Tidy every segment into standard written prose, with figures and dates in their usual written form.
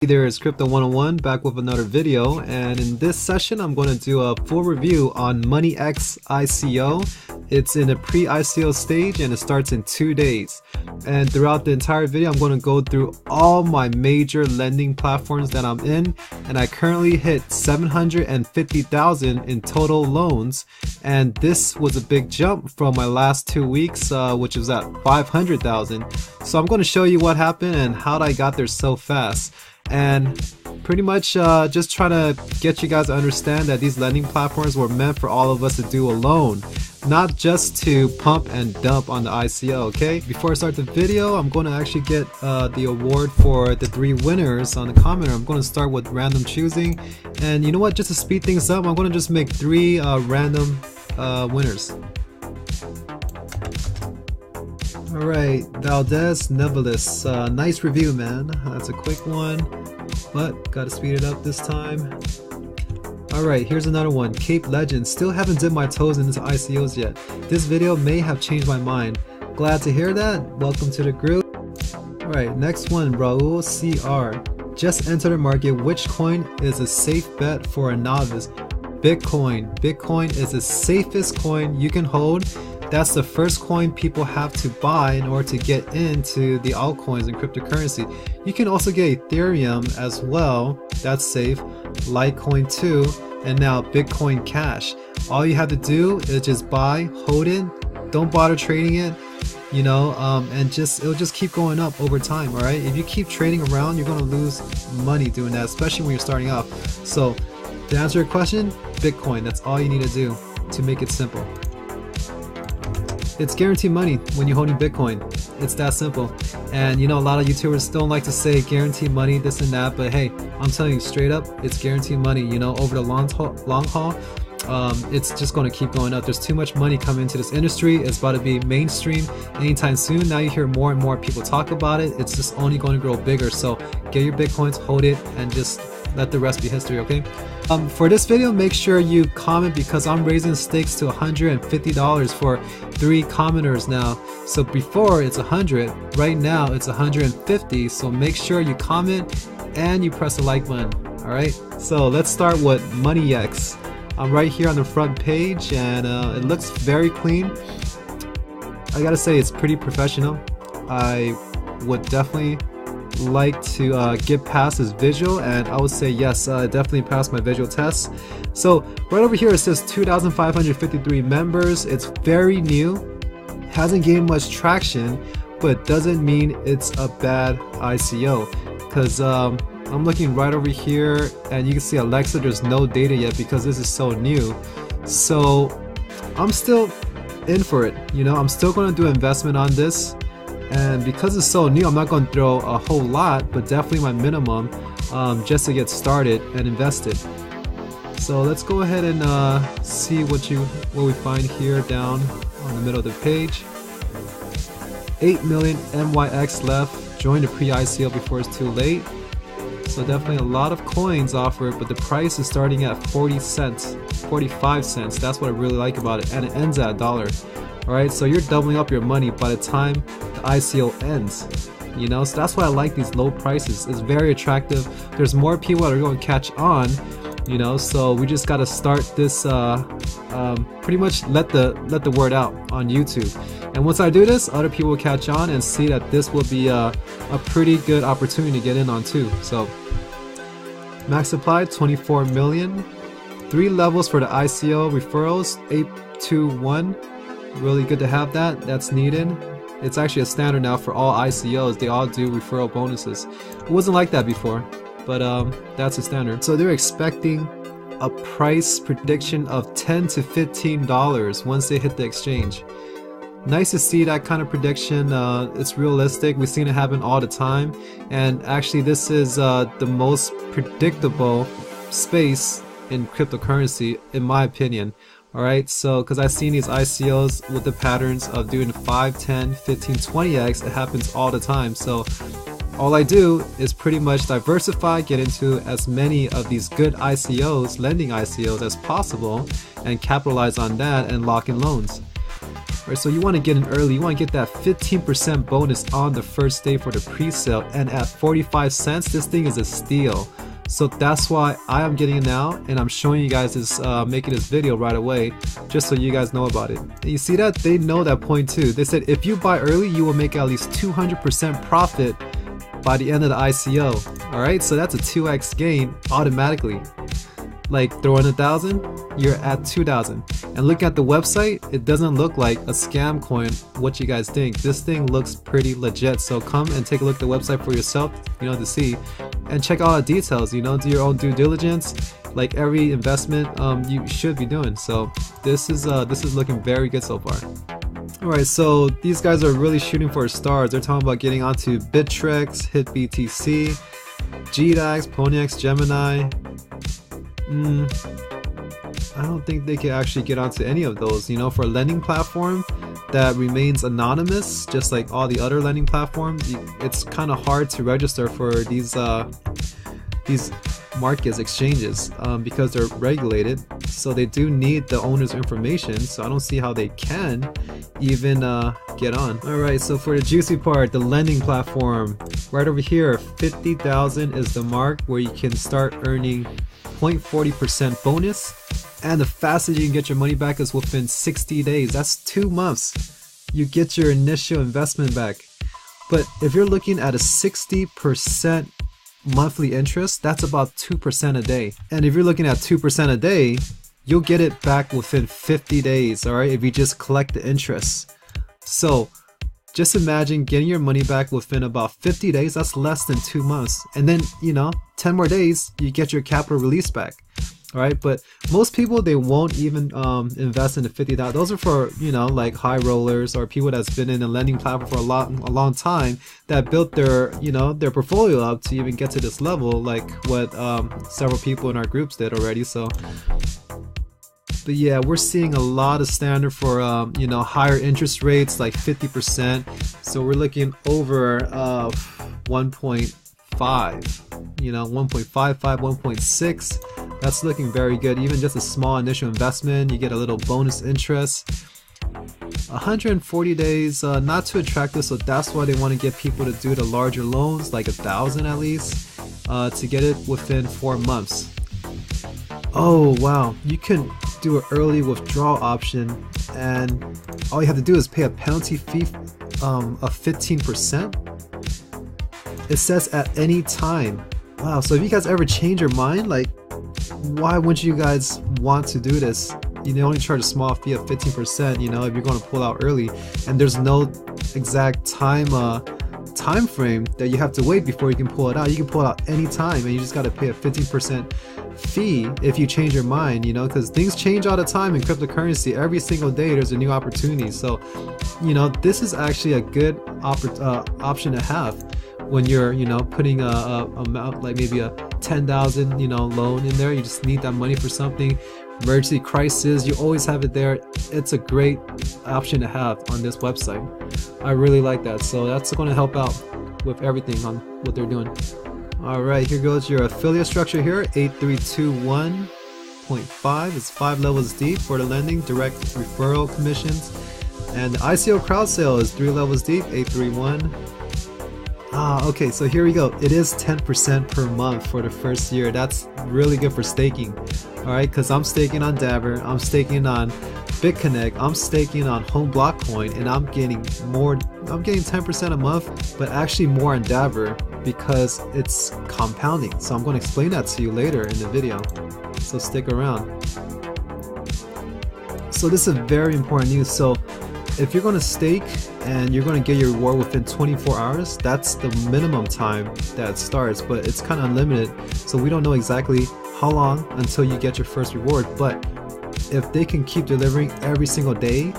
There is Crypto 101 back with another video, and in this session I'm going to do a full review on Monyx Ico. It's in a pre-ICO stage and it starts in 2 days. And throughout the entire video I'm going to go through all my major lending platforms that I'm in, and I currently hit 750,000 in total loans, and this was a big jump from my last 2 weeks, which was at 500,000. So I'm going to show you what happened and how I got there so fast. And pretty much just trying to get you guys to understand that these lending platforms were meant for all of us to do alone, not just to pump and dump on the ICO, okay? Before I start the video, I'm going to actually get the award for the 3 winners on the commenter. I'm going to start with random choosing, and you know what, just to speed things up, I'm going to just make 3 random winners. Alright, Valdez Nebulis, nice review, man. That's a quick one, but gotta speed it up this time. Alright, here's another one. Cape Legend, still haven't dipped my toes into ICOs yet. This video may have changed my mind. Glad to hear that. Welcome to the group. Alright, next one, Raul CR. Just entered the market. Which coin is a safe bet for a novice? Bitcoin. Bitcoin is the safest coin you can hold. That's the first coin people have to buy in order to get into the altcoins and cryptocurrency. You can also get Ethereum as well, that's safe, Litecoin too, and now Bitcoin Cash. All you have to do is just buy, hold it, don't bother trading it, you know, and it'll just keep going up over time, alright? If you keep trading around, you're going to lose money doing that, especially when you're starting off. So, to answer your question, Bitcoin, that's all you need to do to make it simple. It's guaranteed money when you're holding Bitcoin. It's that simple. And you know, a lot of YouTubers don't like to say guaranteed money, this and that, but hey, I'm telling you straight up, it's guaranteed money. You know, over the long haul, it's just going to keep going up. There's too much money coming into this industry. It's about to be mainstream anytime soon. Now you hear more and more people talk about it. It's just only going to grow bigger. So get your Bitcoins, hold it, and just let the rest be history, okay? For this video, make sure you comment, because I'm raising the stakes to $150 for 3 commenters now. So before it's 100, right now it's 150. So make sure you comment and you press the like button. All right. So let's start with Monyx. I'm right here on the front page, and it looks very clean. I gotta say, it's pretty professional. I would definitely like to get past this visual, and I would say yes, definitely passed my visual test. So right over here it says 2,553 members. It's very new, hasn't gained much traction, but doesn't mean it's a bad ICO, because I'm looking right over here and you can see Alexa, there's no data yet because this is so new. So I'm still in for it, you know, I'm still going to do investment on this. And because it's so new, I'm not going to throw a whole lot, but definitely my minimum, just to get started and invested. So let's go ahead and see what we find here down on the middle of the page. 8 million MYX left. Join the pre-ICO before it's too late. So definitely a lot of coins offered, but the price is starting at 40 cents, 45 cents. That's what I really like about it, and it ends at $1. Alright, so you're doubling up your money by the time the ICO ends, you know, so that's why I like these low prices. It's very attractive. There's more people that are going to catch on, you know, so we just got to start this, pretty much let the word out on YouTube. And once I do this, other people will catch on and see that this will be a pretty good opportunity to get in on too. So max supply 24 million, 3 levels for the ICO referrals, 821. Really good to have that. That's needed. It's actually a standard now for all ICOs. They all do referral bonuses. It wasn't like that before, but that's a standard. So they're expecting a price prediction of $10 to $15 once they hit the exchange. Nice to see that kind of prediction. It's realistic. We've seen it happen all the time, and actually this is the most predictable space in cryptocurrency, in my opinion. Alright, so because I've seen these ICOs with the patterns of doing 5, 10, 15, 20x, it happens all the time. So all I do is pretty much diversify, get into as many of these good ICOs, lending ICOs as possible, and capitalize on that and lock in loans. Right, so you want to get in early. You want to get that 15% bonus on the first day for the pre-sale, and at 45 cents, this thing is a steal. So that's why I am getting it now, and I'm showing you guys this, making this video right away, just so you guys know about it. And you see that? They know that point too. They said if you buy early, you will make at least 200% profit by the end of the ICO. Alright, so that's a 2x gain automatically. Like throwing 1,000, you're at 2,000. And look at the website, it doesn't look like a scam coin. What you guys think? This thing looks pretty legit. So come and take a look at the website for yourself, you know, to see, and check out the details. You know, do your own due diligence, like every investment you should be doing. So this is looking very good so far. Alright, so these guys are really shooting for stars. They're talking about getting onto Bittrex, HitBTC, GDAX, Ponyx, Gemini. I don't think they can actually get onto any of those. You know, for a lending platform that remains anonymous, just like all the other lending platforms, it's kind of hard to register for these markets, exchanges, because they're regulated. So they do need the owner's information. So I don't see how they can even get on. Alright, so for the juicy part, the lending platform, right over here, 50,000 is the mark where you can start earning 0.40% bonus, and the fastest you can get your money back is within 60 days. That's 2 months. You get your initial investment back. But if you're looking at a 60% monthly interest, that's about 2% a day. And if you're looking at 2% a day, you'll get it back within 50 days, alright, if you just collect the interest. So just imagine getting your money back within about 50 days. That's less than 2 months. And then, you know, 10 more days, you get your capital release back. Alright, but most people, they won't even invest in the 50,000. Those are for, you know, like high rollers or people that's been in a lending platform for a long time, that built their, you know, their portfolio up to even get to this level, like what several people in our groups did already. So, but yeah, we're seeing a lot of standard for you know, higher interest rates, like 50%. So we're looking over 1.5, you know, 1.55, 1.6. That's looking very good. Even just a small initial investment, you get a little bonus interest. 140 days, not too attractive, so that's why they want to get people to do the larger loans, like 1,000 at least, to get it within 4 months. Oh wow, you can do an early withdrawal option, and all you have to do is pay a penalty fee of 15%. It says at any time. Wow, so if you guys ever change your mind, like, why wouldn't you guys want to do this? You only charge a small fee of 15%, you know, if you're going to pull out early, and there's no exact time frame that you have to wait before you can pull it out. You can pull it out anytime, and you just got to pay a 15% fee if you change your mind, you know, because things change all the time in cryptocurrency. Every single day there's a new opportunity. So, you know, this is actually a good option to have when you're, you know, putting a amount like maybe a 10,000, you know, loan in there. You just need that money for something, emergency crisis. You always have it there. It's a great option to have on this website. I really like that. So that's going to help out with everything on what they're doing. Alright, here goes your affiliate structure here, 8321.5. It's 5 levels deep for the lending, direct referral commissions. And the ICO crowd sale is 3 levels deep, 831. Okay, so here we go. It is 10% per month for the first year. That's really good for staking. Alright, because I'm staking on Davor, I'm staking on BitConnect, I'm staking on Regalcoin, and I'm getting 10% a month, but actually more on Davor because it's compounding. So I'm going to explain that to you later in the video. So stick around. So this is very important news. So if you're going to stake and you're going to get your reward within 24 hours, that's the minimum time that it starts, but it's kind of unlimited. So we don't know exactly how long until you get your first reward. But if they can keep delivering every single day,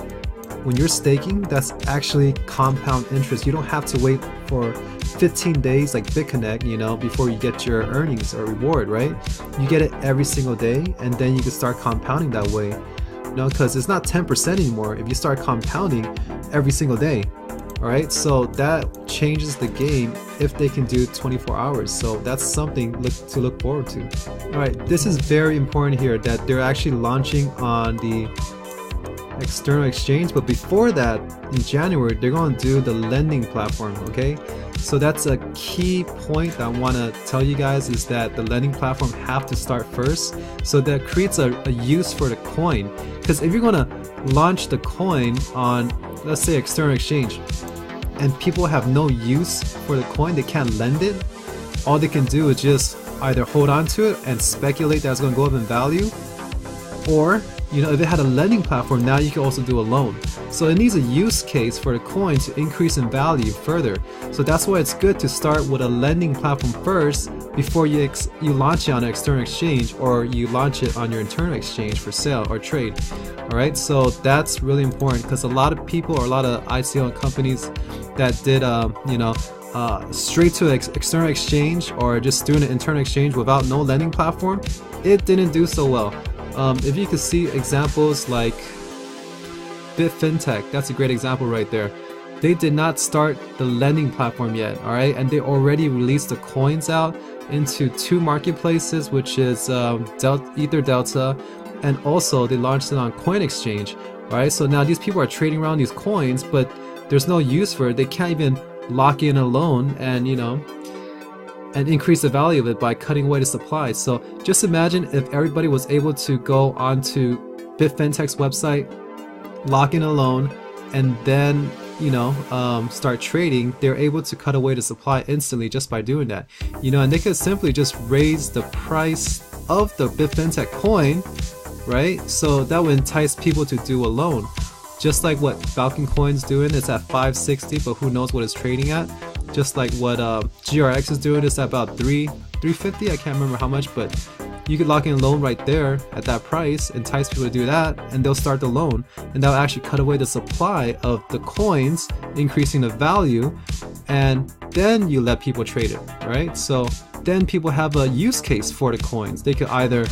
when you're staking, that's actually compound interest. You don't have to wait for 15 days like BitConnect, you know, before you get your earnings or reward, right? You get it every single day, and then you can start compounding that way. You know, because it's not 10% anymore if you start compounding every single day. Alright, so that changes the game if they can do 24 hours. So that's something to look forward to. Alright, this is very important here that they're actually launching on the external exchange, but before that, in January, they're going to do the lending platform. Okay, so that's a key point that I want to tell you guys, is that the lending platform have to start first, so that creates a use for the coin. Because if you're going to launch the coin on, let's say, external exchange, and people have no use for the coin, they can't lend it, all they can do is just either hold on to it and speculate that it's going to go up in value, or if it had a lending platform, now you can also do a loan. So it needs a use case for the coin to increase in value further. So that's why it's good to start with a lending platform first before you launch it on an external exchange, or you launch it on your internal exchange for sale or trade. Alright, so that's really important, because a lot of people, or a lot of ICO companies that did straight to external exchange, or just doing an internal exchange without no lending platform, it didn't do so well. If you could see examples like BitFintech, that's a great example right there. They did not start the lending platform yet, alright, and they already released the coins out into 2 marketplaces, which is Ether Delta, and also they launched it on Coin Exchange. Alright, so now these people are trading around these coins, but there's no use for it. They can't even lock in a loan and and increase the value of it by cutting away the supply. So just imagine if everybody was able to go onto BitFintech's website, lock in a loan, and then start trading. They're able to cut away the supply instantly just by doing that. And they could simply just raise the price of the BitFintech coin, right? So that would entice people to do a loan. Just like what Falconcoin's doing, it's at 560, but who knows what it's trading at. Just like what GRX is doing, it's at about 350, I can't remember how much, but you could lock in a loan right there at that price, entice people to do that, and they'll start the loan, and that'll actually cut away the supply of the coins, increasing the value, and then you let people trade it, right? So then people have a use case for the coins. They could either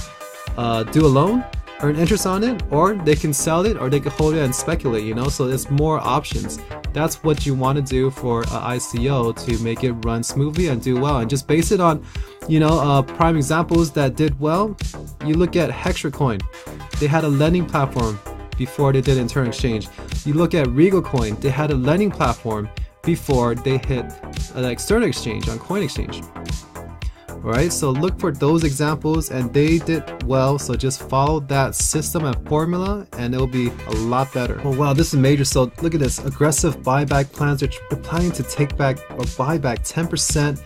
do a loan, earn interest on it, or they can sell it, or they could hold it and speculate, so there's more options. That's what you want to do for an ICO to make it run smoothly and do well, and just base it on prime examples that did well. You look at Hextracoin, they had a lending platform before they did internal exchange. You look at Regalcoin, they had a lending platform before they hit an external exchange on Coin Exchange. Alright, so look for those examples, and they did well, so just follow that system and formula and it'll be a lot better. Oh wow, this is major. So look at this, aggressive buyback plans. They're planning to take back or buy back 10%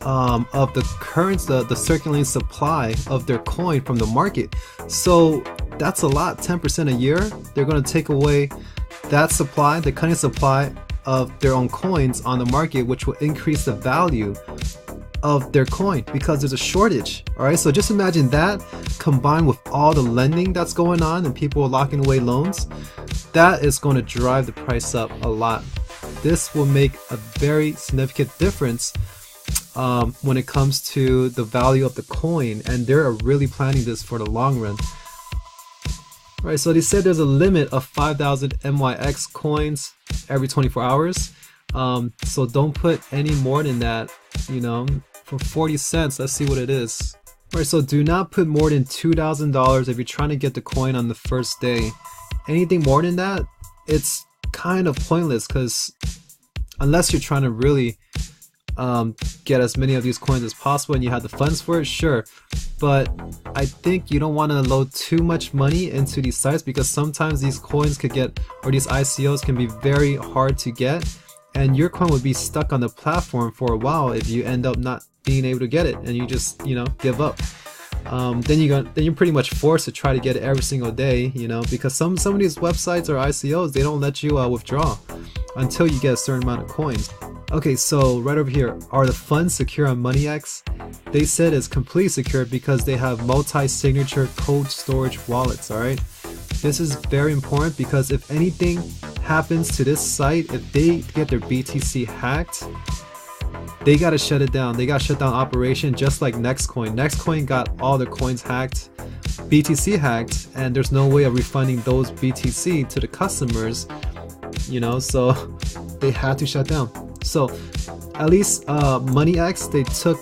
of the current, the circulating supply of their coin from the market. So that's a lot, 10% a year. They're going to take away that supply, the cutting supply of their own coins on the market, which will increase the value of their coin because there's a shortage. Alright, so just imagine that combined with all the lending that's going on and people are locking away loans. That is going to drive the price up a lot. This will make a very significant difference when it comes to the value of the coin, and they're really planning this for the long run. Alright, so they said there's a limit of 5,000 MYX coins every 24 hours. So don't put any more than that, for 40 cents. Let's see what it is. Alright, so do not put more than $2,000 if you're trying to get the coin on the first day. Anything more than that, it's kind of pointless, because unless you're trying to really get as many of these coins as possible and you have the funds for it, sure. But I think you don't want to load too much money into these sites, because sometimes these coins could get, or these ICOs can be very hard to get, and your coin would be stuck on the platform for a while if you end up not being able to get it and you just give up. Then you're pretty much forced to try to get it every single day, because some of these websites or ICOs, they don't let you withdraw until you get a certain amount of coins. Okay, so right over here, are the funds secure on Moneyx? They said it's completely secure because they have multi-signature cold storage wallets. Alright, this is very important, because if anything happens to this site, if they get their BTC hacked, they gotta shut it down. They gotta shut down operation, just like Nextcoin. Nextcoin got all their coins hacked, BTC hacked, and there's no way of refunding those BTC to the customers, so they had to shut down. So at least Moneyx, they took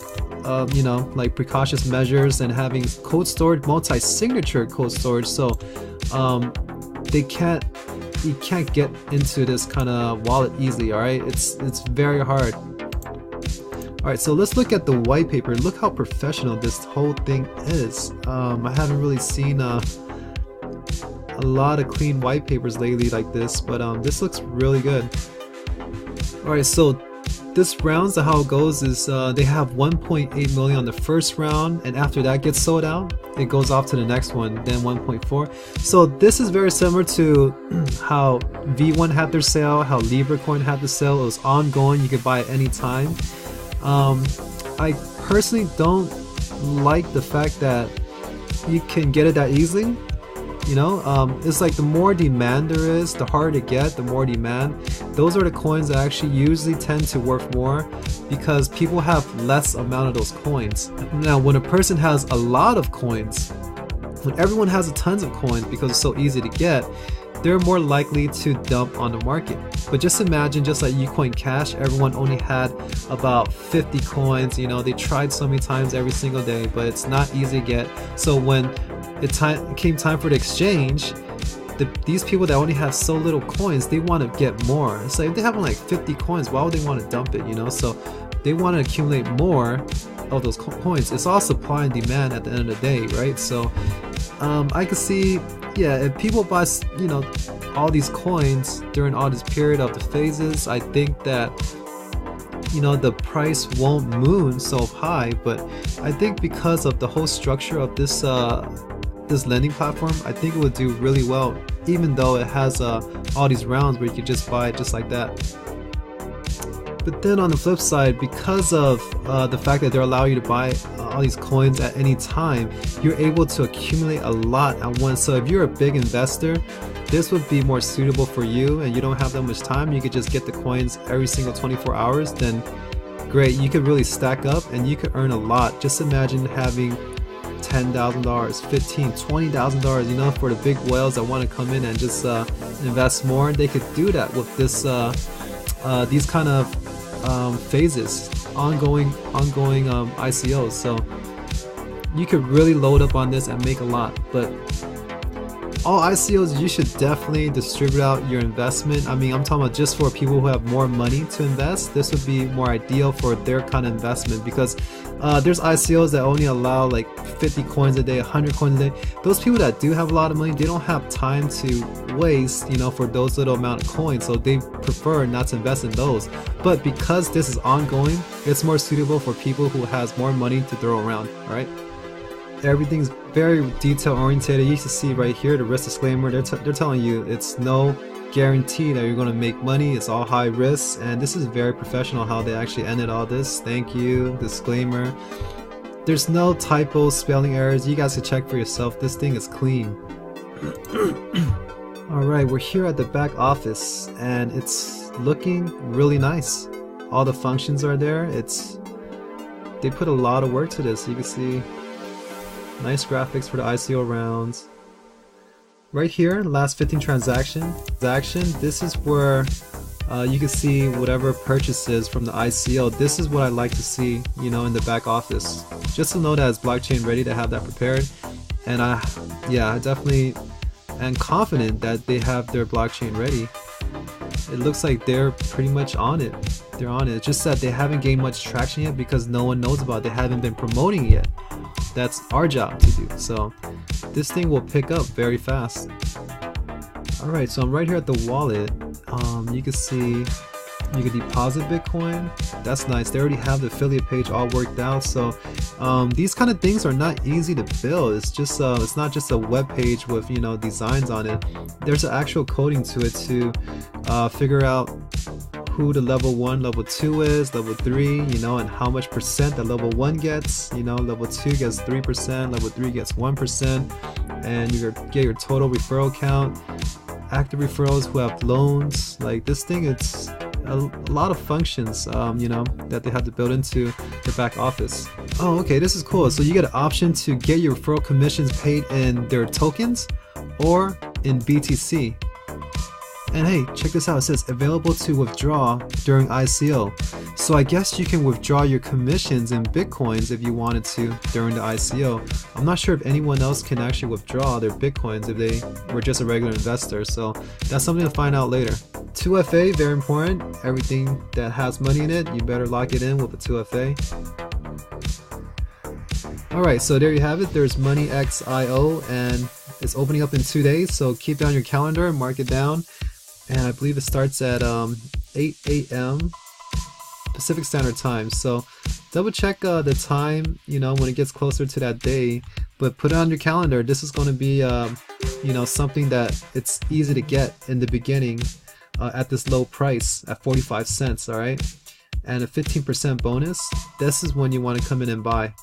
like precautious measures and having cold storage, multi-signature cold storage. So you can't get into this kind of wallet easily. All right, it's very hard. All right, so let's look at the white paper. Look how professional this whole thing is. I haven't really seen a lot of clean white papers lately like this, but this looks really good. All right, so this rounds, how it goes is they have 1.8 million on the first round, and after that gets sold out, it goes off to the next one, then 1.4. So this is very similar to how V1 had their sale, how Davorcoin had the sale. It was ongoing, you could buy at any time. I personally don't like the fact that you can get it that easily. You know, it's like the more demand there is, the harder to get, the more demand. Those are the coins that actually usually tend to worth more because people have less amount of those coins. Now, when a person has a lot of coins, when everyone has a tons of coins because it's so easy to get, they're more likely to dump on the market. But just imagine, just like Ucoin Cash, everyone only had about 50 coins. You know, they tried so many times every single day, but it's not easy to get. So when it came time for the exchange, these people that only have so little coins, they want to get more. It's like if they have like 50 coins, why would they want to dump it, you know? So they want to accumulate more of those coins. It's all supply and demand at the end of the day, right? So I could see, yeah, if people buy, you know, all these coins during all this period of the phases, I think that, you know, the price won't move so high. But I think because of the whole structure of this this lending platform, I think it would do really well, even though it has all these rounds where you could just buy it just like that. But then on the flip side, because of the fact that they're allowing you to buy all these coins at any time, you're able to accumulate a lot at once. So if you're a big investor, this would be more suitable for you and you don't have that much time, you could just get the coins every single 24 hours, then great, you could really stack up and you could earn a lot. Just imagine having $10,000, $15,000, $20,000, you know, for the big whales that want to come in and just invest more. They could do that with this these kind of phases, ongoing ICOs. So you could really load up on this and make a lot. But all ICOs, you should definitely distribute out your investment. I mean, I'm talking about just for people who have more money to invest. This would be more ideal for their kind of investment, because there's ICOs that only allow like 50 coins a day, 100 coins a day. Those people that do have a lot of money, they don't have time to waste, you know, for those little amount of coins, so they prefer not to invest in those. But because this is ongoing, it's more suitable for people who has more money to throw around. All right, everything's very detail oriented. You can see right here the risk disclaimer. They're telling you it's no guarantee that you're going to make money. It's all high risk, and this is very professional how they actually ended all this. Thank you, disclaimer. There's no typos, spelling errors. You guys can check for yourself. This thing is clean. Alright, we're here at the back office and it's looking really nice. All the functions are there. They put a lot of work to this. You can see nice graphics for the ICO rounds. Right here, last 15 transaction. This is where you can see whatever purchases from the ICO. This is what I like to see, you know, in the back office. Just to know that it's blockchain ready, to have that prepared. And I definitely am confident that they have their blockchain ready. It looks like they're pretty much on it. They're on it. It's just that they haven't gained much traction yet because no one knows about it. They haven't been promoting it yet. That's our job to do. So this thing will pick up very fast. Alright, so I'm right here at the wallet. You can see you can deposit Bitcoin. That's nice. They already have the affiliate page all worked out. So these kind of things are not easy to build. It's just it's not just a web page with, you know, designs on it. There's an actual coding to it to figure out who the level 1, level 2 is, level 3, you know, and how much percent that level 1 gets. You know, level 2 gets 3%, level 3 gets 1%, and you get your total referral count. Active referrals who have loans. Like this thing, it's a lot of functions, you know, that they have to build into the back office. Oh, okay, this is cool. So you get an option to get your referral commissions paid in their tokens or in BTC. And hey, check this out. It says available to withdraw during ICO. So I guess you can withdraw your commissions in Bitcoins if you wanted to during the ICO. I'm not sure if anyone else can actually withdraw their Bitcoins if they were just a regular investor, so that's something to find out later. 2FA, very important. Everything that has money in it, you better lock it in with a 2FA. Alright, so there you have it. There's Monyx Ico, and it's opening up in 2 days, so keep it on your calendar, mark it down. And I believe it starts at 8 a.m. Pacific Standard Time, so double check the time, you know, when it gets closer to that day, but put it on your calendar. This is going to be you know, something that it's easy to get in the beginning at this low price at 45 cents. Alright, and a 15% bonus. This is when you want to come in and buy.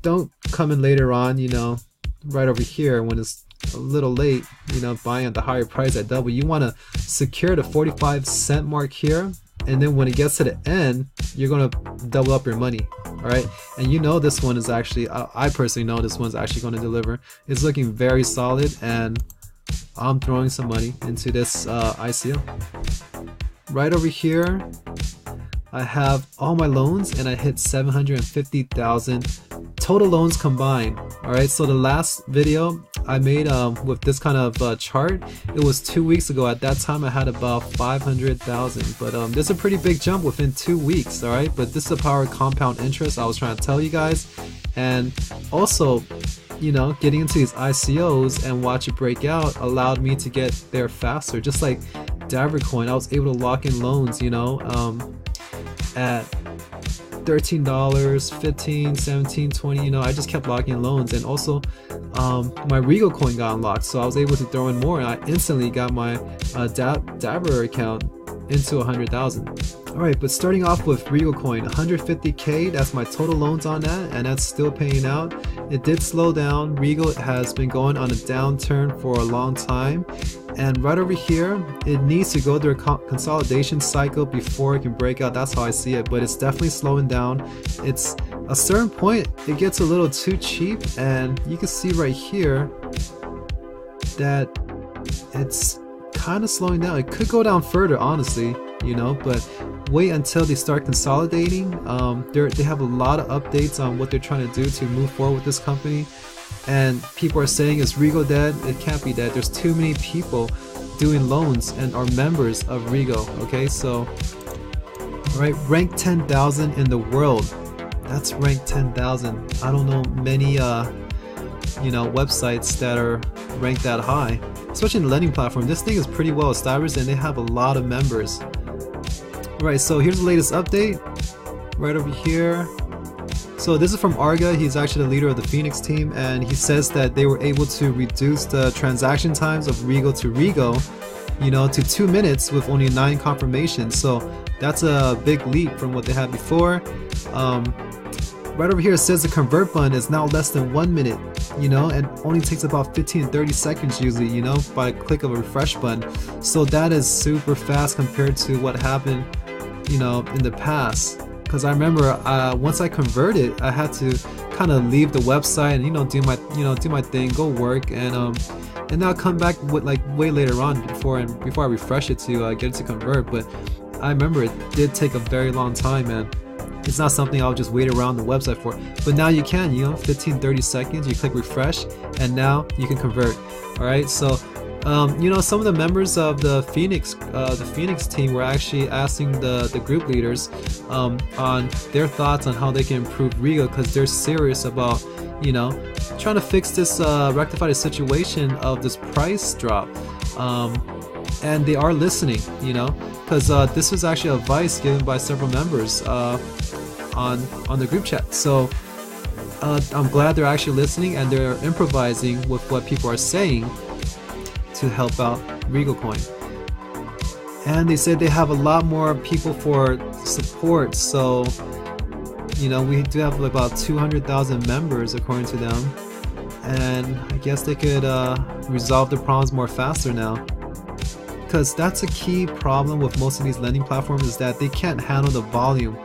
Don't come in later on, you know, right over here when it's a little late, you know, buying at the higher price at double. You want to secure the 45 cent mark here, and then when it gets to the end, you're going to double up your money. Alright, and you know this one is actually, I personally know this one's actually going to deliver. It's looking very solid, and I'm throwing some money into this ICO. Right over here, I have all my loans, and I hit 750,000 total loans combined. Alright, so the last video I made with this kind of chart, it was 2 weeks ago. At that time I had about 500,000, but there's a pretty big jump within 2 weeks. Alright, but this is the power of compound interest I was trying to tell you guys. And also, you know, getting into these ICOs and watch it break out allowed me to get there faster. Just like Davorcoin, I was able to lock in loans, you know, at $13, $15, $17, $20, you know, I just kept locking in loans. And also my Regalcoin got unlocked, so I was able to throw in more, and I instantly got my davor account into 100,000. Alright, but starting off with Regalcoin, 150k, that's my total loans on that, and that's still paying out. It did slow down. Regal has been going on a downturn for a long time, and right over here, it needs to go through a consolidation cycle before it can break out. That's how I see it, but it's definitely slowing down. It's a certain point, it gets a little too cheap, and you can see right here that it's kind of slowing down. It could go down further, honestly, you know, but wait until they start consolidating. They have a lot of updates on what they're trying to do to move forward with this company, and people are saying, is Regal dead? It can't be dead. There's too many people doing loans and are members of Regal. Okay, so alright, rank 10,000 in the world. That's rank 10,000. I don't know many you know, websites that are ranked that high, especially in the lending platform. This thing is pretty well established, and they have a lot of members. Alright, so here's the latest update right over here. So this is from Arga. He's actually the leader of the Phoenix team, and he says that they were able to reduce the transaction times of Regal to Regal, you know, to 2 minutes with only 9 confirmations. So that's a big leap from what they had before. Right over here it says the convert button is now less than 1 minute, you know, and only takes about 15-30 seconds usually, you know, by a click of a refresh button. So that is super fast compared to what happened, you know, in the past. Because I remember once I converted, I had to kind of leave the website and, you know, do my thing, go work, and now come back with like way later on before I refresh it to get it to convert. But I remember it did take a very long time, man. It's not something I'll just wait around the website for. But now you can, you know, 15-30 seconds, you click refresh, and now you can convert. Alright, so you know, some of the members of the Phoenix team were actually asking the group leaders on their thoughts on how they can improve Regal, because they're serious about, you know, trying to fix this, rectify the situation of this price drop. And they are listening, you know, because this was actually advice given by several members on the group chat. So I'm glad they're actually listening, and they're improvising with what people are saying to help out Regalcoin. And they said they have a lot more people for support, so, you know, we do have about 200,000 members according to them, and I guess they could resolve the problems more faster now. Because that's a key problem with most of these lending platforms, is that they can't handle the volume.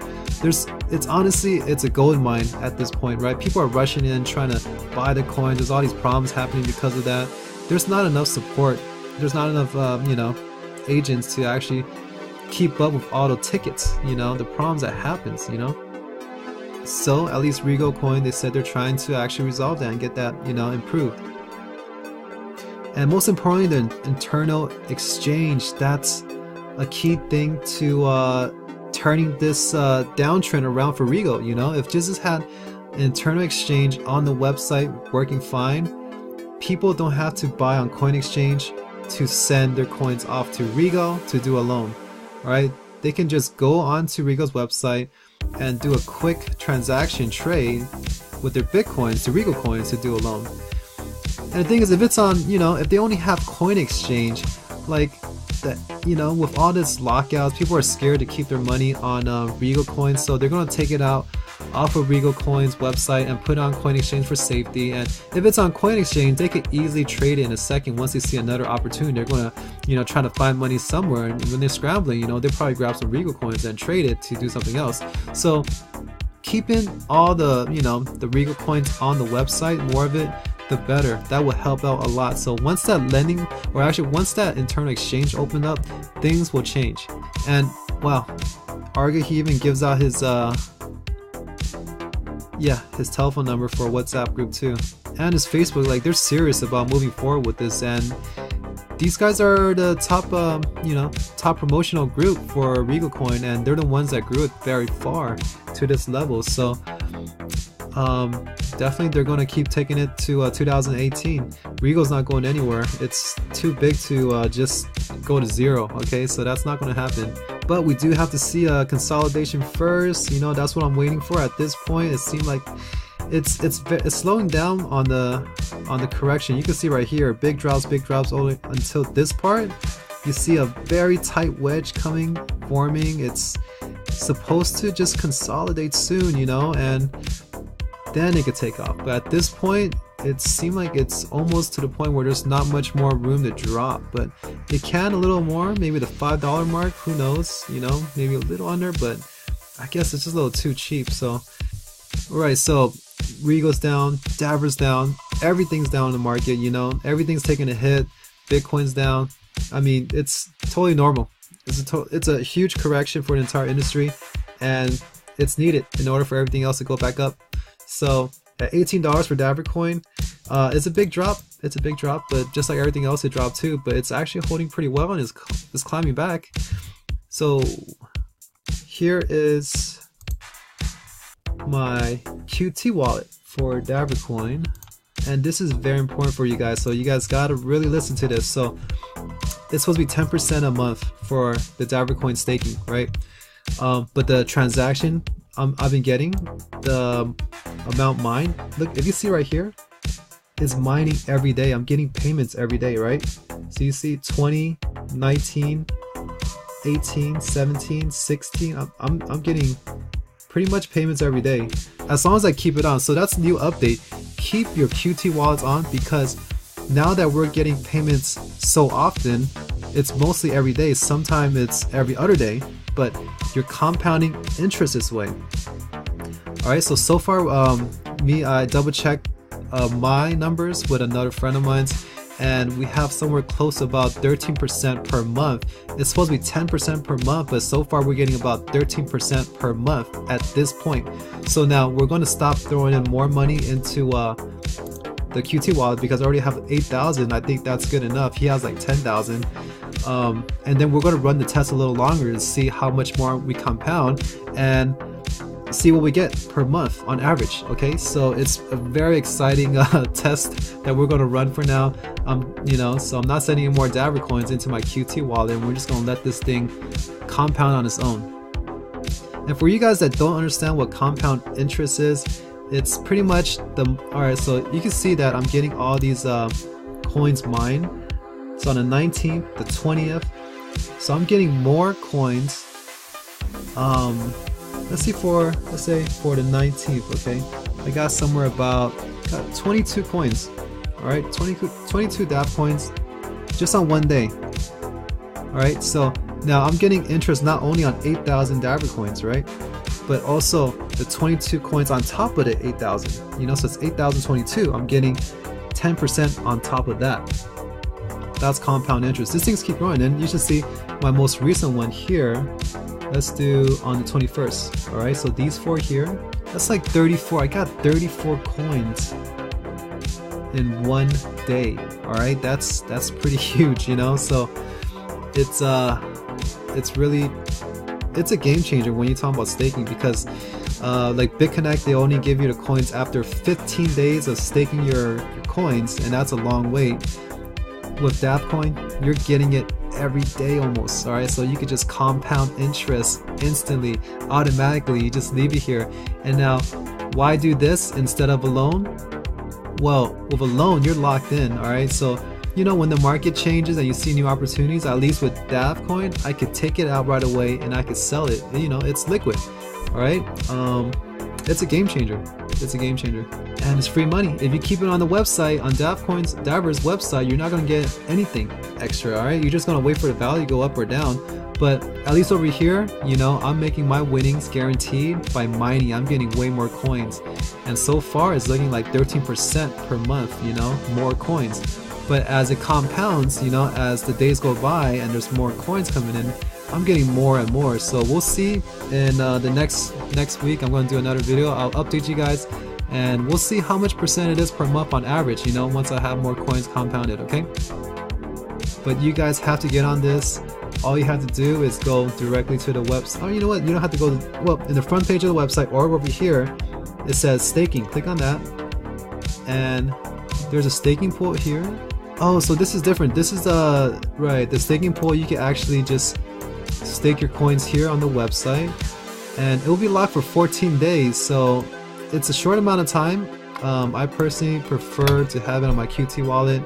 It's honestly a gold mine at this point, right? People are rushing in trying to buy the coins. There's all these problems happening because of that. There's not enough support. There's not enough you know, agents to actually keep up with all the tickets, you know, the problems that happens, you know. So at least Regalcoin, they said they're trying to actually resolve that and get that, you know, improved. And most importantly, the internal exchange, that's a key thing to turning this downtrend around for Regal. You know, if Jesus had an internal exchange on the website working fine, people don't have to buy on coin exchange to send their coins off to Regal to do a loan. Alright, they can just go onto Regal's website and do a quick transaction trade with their Bitcoins to Regal coins to do a loan. And the thing is, if it's on, you know, if they only have coin exchange, like that, you know, with all this lockouts, people are scared to keep their money on Regal coins, so they're going to take it out off of Regal Coin's website and put it on coin exchange for safety. And if it's on coin exchange, they could easily trade it in a second. Once they see another opportunity, they're going to, you know, try to find money somewhere, and when they're scrambling, you know, they probably grab some Regal coins and trade it to do something else. So keeping all the, you know, the Regal coins on the website, more of it, the better. That will help out a lot. So once that lending, or actually once that internal exchange opened up, things will change. And wow, Arga, he even gives out his his telephone number for a WhatsApp group too, and his Facebook. Like, they're serious about moving forward with this, and these guys are the top you know, top promotional group for Regalcoin, and they're the ones that grew it very far to this level. So definitely they're going to keep taking it to 2018. Regal's not going anywhere. It's too big to just go to zero. Okay, so that's not going to happen. But we do have to see a consolidation first. You know, that's what I'm waiting for at this point. It seemed like it's slowing down on the correction. You can see right here, big drops only until this part. You see a very tight wedge forming. It's supposed to just consolidate soon, you know, and then it could take off. But at this point, it seemed like it's almost to the point where there's not much more room to drop, but it can a little more, maybe the $5 mark, who knows, you know, maybe a little under, but I guess it's just a little too cheap. So alright, so Regal's down, Davor's down, everything's down in the market, you know, everything's taking a hit, Bitcoin's down. I mean, it's totally normal. It's a huge correction for the entire industry, and it's needed in order for everything else to go back up. So at $18 for Davorcoin, it's a big drop. It's a big drop, but just like everything else, it dropped too. But it's actually holding pretty well and is climbing back. So here is my QT wallet for Davorcoin, and this is very important for you guys. So you guys gotta really listen to this. So it's supposed to be 10% a month for the Davorcoin staking, right? But the transaction I've been getting, the amount mined, look, if you see right here, is mining every day. I'm getting payments every day, right? So you see 20, 19, 18, 17, 16. I'm getting pretty much payments every day, as long as I keep it on. So that's a new update. Keep your QT wallets on, because now that we're getting payments so often, it's mostly every day. Sometimes it's every other day, but you're compounding interest this way. Alright, so far I double checked my numbers with another friend of mine's, and we have somewhere close to about 13% per month. It's supposed to be 10% per month, but so far we're getting about 13% per month at this point. So now we're going to stop throwing in more money into the QT wallet, because I already have 8,000. I think that's good enough. He has like 10,000. And then we're going to run the test a little longer to see how much more we compound and see what we get per month on average. Okay, so it's a very exciting test that we're going to run for now. You know, so I'm not sending any more Davorcoins into my QT wallet, and we're just going to let this thing compound on its own. And for you guys that don't understand what compound interest is, it's pretty much alright, so you can see that I'm getting all these coins mined. So on the 19th, the 20th, so I'm getting more coins. Let's say for the 19th, okay, I got somewhere about 22 coins. Alright, 22 DAP coins just on one day. Alright, so now I'm getting interest not only on 8,000 Davorcoins, right, but also the 22 coins on top of the 8,000. You know, so it's 8,022. I'm getting 10% on top of that. That's compound interest. These things keep growing, and you should see my most recent one here. Let's do on the 21st. All right, so these 4 here, that's like 34. I got 34 coins in one day. All right, that's pretty huge, you know. So it's really, it's a game changer when you talk about staking, because like BitConnect, they only give you the coins after 15 days of staking your coins, and that's a long wait. With Davorcoin, you're getting it every day almost. All right, so you could just compound interest instantly, automatically. You just leave it here. And now, why do this instead of a loan? Well, with a loan, you're locked in. All right, so you know, when the market changes and you see new opportunities, at least with Davorcoin, I could take it out right away and I could sell it. You know, it's liquid. All right, it's a game changer. It's a game changer, and it's free money. If you keep it on the website, on Davor's website, you're not gonna get anything extra. All right, you're just gonna wait for the value to go up or down. But at least over here, you know, I'm making my winnings guaranteed by mining. I'm getting way more coins, and so far it's looking like 13% per month. You know, more coins. But as it compounds, you know, as the days go by and there's more coins coming in, I'm getting more and more. So we'll see in the next week. I'm going to do another video. I'll update you guys, and we'll see how much percent it is per month on average, you know, once I have more coins compounded. Okay, but you guys have to get on this. All you have to do is go directly to the website. Oh, you know what, you don't have to go to, well, in the front page of the website or over here it says staking. Click on that, and there's a staking pool here. Oh, so this is different. This is right, the staking pool. You can actually just stake your coins here on the website, and it will be locked for 14 days, so it's a short amount of time. I personally prefer to have it on my QT wallet.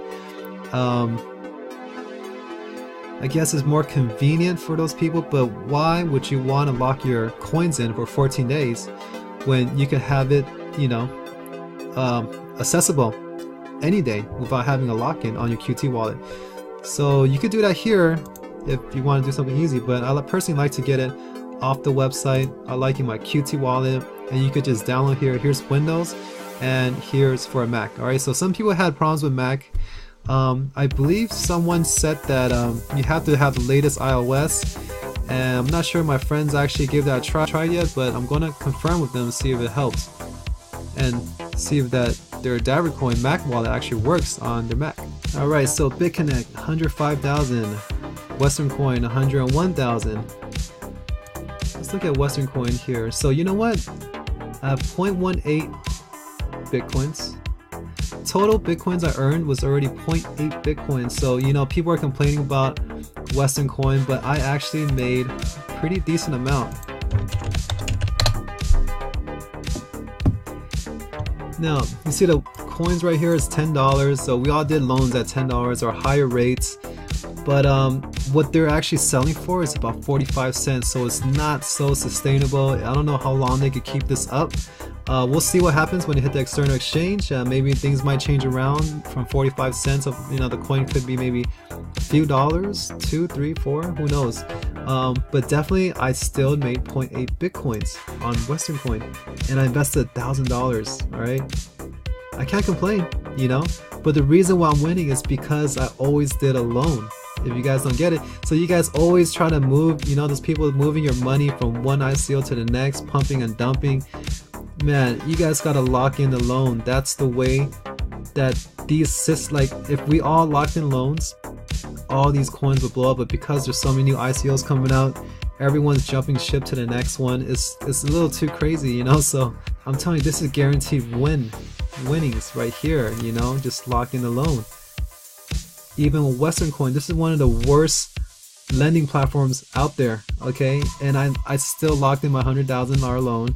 I guess it's more convenient for those people, but why would you want to lock your coins in for 14 days when you can have it, you know, accessible any day without having a lock-in on your QT wallet? So you could do that here if you want to do something easy, but I personally like to get it off the website. I like in my QT wallet, and you could just download here. Here's Windows, and here's for a Mac. All right, so some people had problems with Mac. I believe someone said that you have to have the latest iOS, and I'm not sure my friends actually gave that a try yet, but I'm gonna confirm with them and see if it helps, and see if that their Davorcoin Mac wallet actually works on their Mac. Alright, so BitConnect 105,000, Western Coin 101,000. Let's look at Western Coin here. So you know what? I have 0.18 Bitcoins. Total Bitcoins I earned was already 0.8 Bitcoins. So you know, people are complaining about Western Coin, but I actually made a pretty decent amount. Now, you see the coins right here is $10, so we all did loans at $10 or higher rates, but what they're actually selling for is about 45 cents, so it's not so sustainable. I don't know how long they could keep this up. We'll see what happens when you hit the external exchange. Maybe things might change around from 45 cents of, you know, the coin could be maybe a few dollars, 2, 3, 4, who knows. But definitely I still made 0.8 Bitcoins on Western Coin, and I invested $1,000. all right, I can't complain, you know. But the reason why I'm winning is because I always did a loan. If you guys don't get it, so you guys always try to move, you know, those people moving your money from one ICO to the next, pumping and dumping. Man, you guys gotta lock in the loan. That's the way that these like, if we all locked in loans, all these coins would blow up. But because there's so many new ICOs coming out, everyone's jumping ship to the next one. It's a little too crazy, you know. So I'm telling you, this is guaranteed winnings right here, you know, just lock in the loan. Even with Western Coin, this is one of the worst lending platforms out there, okay, and I still locked in my $100,000 loan,